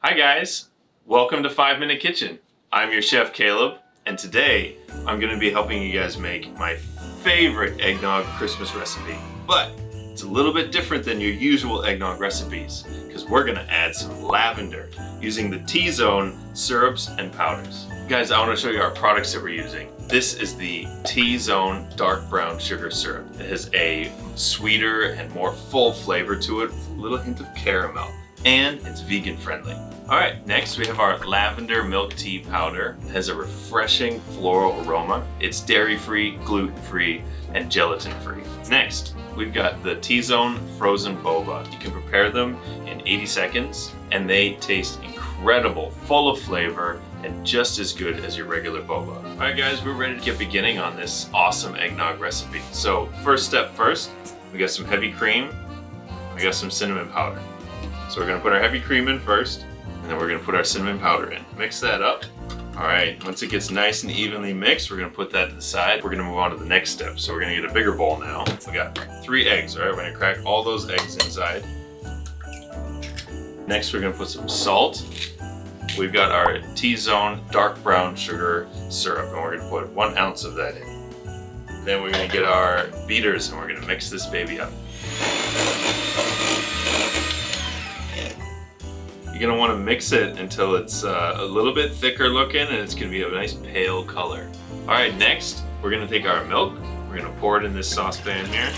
Hi guys, welcome to 5 Minute Kitchen. I'm your chef Caleb, and today I'm going to be helping you guys make my favorite eggnog Christmas recipe. But it's a little bit different than your usual eggnog recipes because we're going to add some lavender using the T-Zone syrups and powders. Guys, I want to show you our products that we're using. This is the T-Zone dark brown sugar syrup. It has a sweeter and more full flavor to it with a little hint of caramel. And it's vegan friendly. All right, next we have our lavender milk tea powder. It has a refreshing floral aroma. It's dairy-free, gluten-free, and gelatin-free. Next, we've got the T-Zone frozen boba. You can prepare them in 80 seconds, and they taste incredible, full of flavor, and just as good as your regular boba. All right, guys, we're ready to get beginning on this awesome eggnog recipe. So first, we got some heavy cream. We got some cinnamon powder. So we're gonna put our heavy cream in first, and then we're gonna put our cinnamon powder in. Mix that up. All right, once it gets nice and evenly mixed, we're gonna put that to the side. We're gonna move on to the next step. So we're gonna get a bigger bowl now. We got 3 eggs, all right? We're gonna crack all those eggs inside. Next, we're gonna put some salt. We've got our T-Zone dark brown sugar syrup, and we're gonna put 1 ounce of that in. Then we're gonna get our beaters, and we're gonna mix this baby up. You're gonna wanna mix it until it's a little bit thicker looking and it's gonna be a nice pale color. All right, next, we're gonna take our milk. We're gonna pour it in this saucepan here.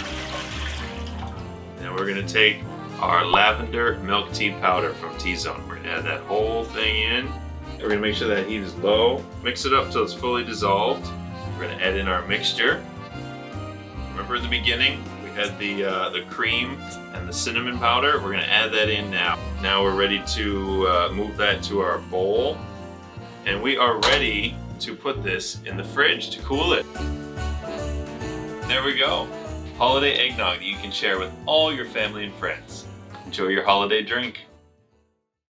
And we're gonna take our lavender milk tea powder from T-Zone. We're gonna add that whole thing in. We're gonna make sure that heat is low. Mix it up till it's fully dissolved. We're gonna add in our mixture. Remember at the beginning, we had the cream and the cinnamon powder. We're gonna add that in now. Now we're ready to move that to our bowl. And we are ready to put this in the fridge to cool it. There we go. Holiday eggnog that you can share with all your family and friends. Enjoy your holiday drink.